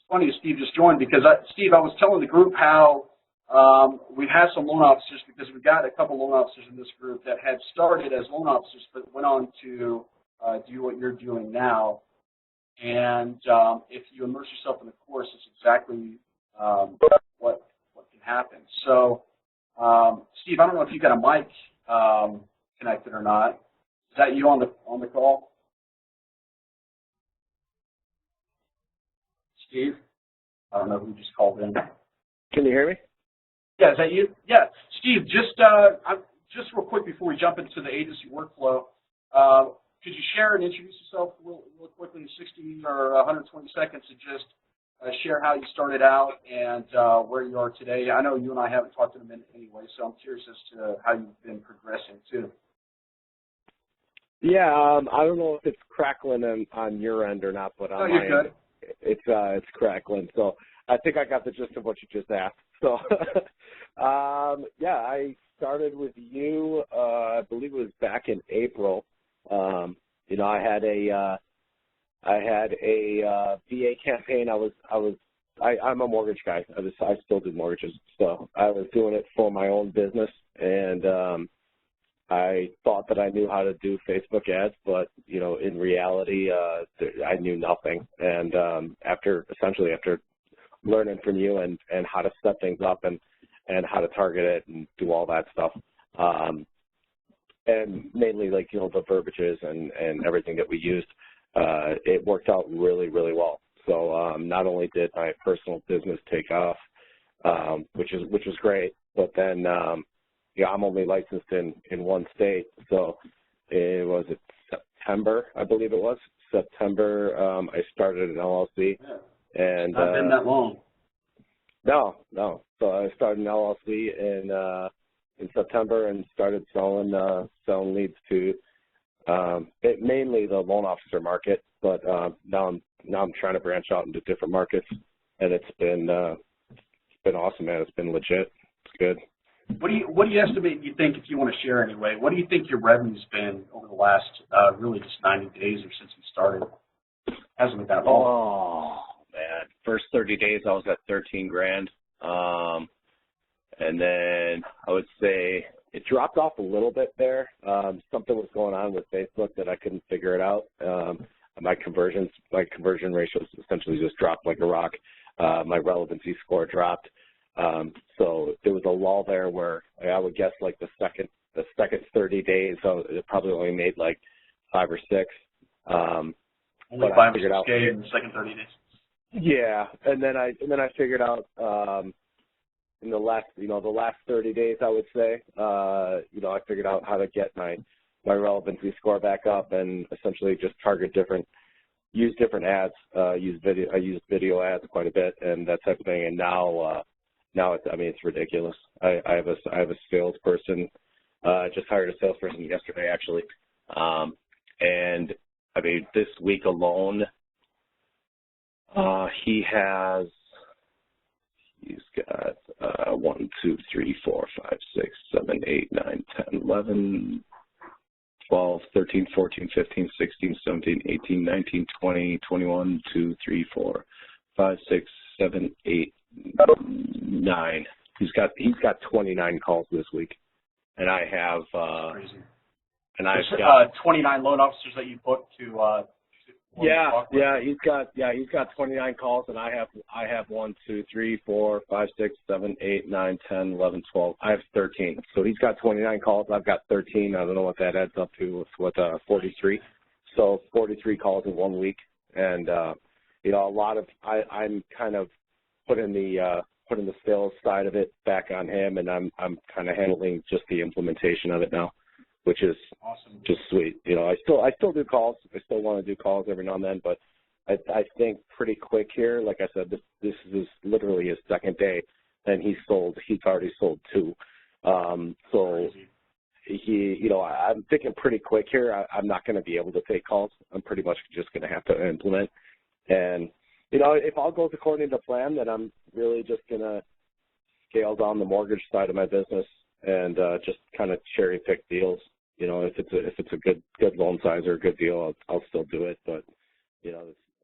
funny Steve just joined because, Steve, I was telling the group how we've had some loan officers because we've got a couple loan officers in this group that had started as loan officers but went on to do what you're doing now. And if you immerse yourself in the course, it's exactly what can happen. So, Steve, I don't know if you got a mic connected or not. Is that you on the call? Steve? I don't know who just called in. Can you hear me? Yeah, is that you? Yeah. Steve, just real quick before we jump into the agency workflow, could you share and introduce yourself real quickly in 60 or 120 seconds and just share how you started out and where you are today? I know you and I haven't talked in a minute anyway, so I'm curious as to how you've been progressing too. Yeah, I don't know if it's crackling on your end or not, but on my end, it's crackling. So I think I got the gist of what you just asked. So, yeah, I started with you. I believe it was back in April. You know, I had a VA campaign. I'm a mortgage guy. I still do mortgages, so I was doing it for my own business, and I thought that I knew how to do Facebook ads, but you know, in reality, I knew nothing. And after learning from you and how to set things up and how to target it and do all that stuff, and mainly like, you know, the verbiages and everything that we used, it worked out really, really well. So not only did my personal business take off, which was great, but then yeah, I'm only licensed in one state, so it was September, I believe it was September. I started an LLC, and not been that long. No. So I started an LLC in September and started selling leads to mainly the loan officer market, but now I'm trying to branch out into different markets, and it's been awesome, man. It's been legit. It's good. What do you estimate you think, if you want to share anyway, what do you think your revenue's been over the last really just 90 days or since you started? Hasn't been that long. Oh man, first 30 days I was at 13 grand. And then I would say it dropped off a little bit there. Something was going on with Facebook that I couldn't figure it out. My conversion ratios essentially just dropped like a rock. My relevancy score dropped. So there was a lull there where I would guess like the second 30 days, so it probably only made like 5 or 6. Only 5 or 6 in the second 30 days. Yeah, and then I figured out in the last 30 days, I would say, I figured out how to get my relevancy score back up and essentially just use different ads, I use video ads quite a bit and that type of thing. And now it's ridiculous. I have a salesperson. I just hired a salesperson yesterday, actually. And I mean, this week alone, he's got 1, 2, 3, 4, 5, 6, 7, 8, 9, 10, 11, 12, 13, 14, 15, 16, 17, 18, 19, 20, 21, 2, 3, 4, 5, 6, 7, 8, 9. He's got 29 calls this week, and I have I've got 29 loan officers that you booked to. He's got 29 calls, and I have 1, 2, 3, 4, 5, 6, 7, 8, 9, 10, 11, 12. I have 13. So he's got 29 calls. I've got 13. I don't know what that adds up to. With 43. So 43 calls in 1 week, and a lot of I'm kind of putting the sales side of it back on him, and I'm kind of handling just the implementation of it now, which is awesome. Just sweet. I still do calls. I still want to do calls every now and then, but I think pretty quick here. Like I said, this is literally his second day, and he's already sold 2. So I'm thinking pretty quick here. I'm not going to be able to take calls. I'm pretty much just going to have to implement. And if all goes according to plan, then I'm really just going to scale down the mortgage side of my business and just kind of cherry pick deals. If it's a good loan size or a good deal, I'll still do it. But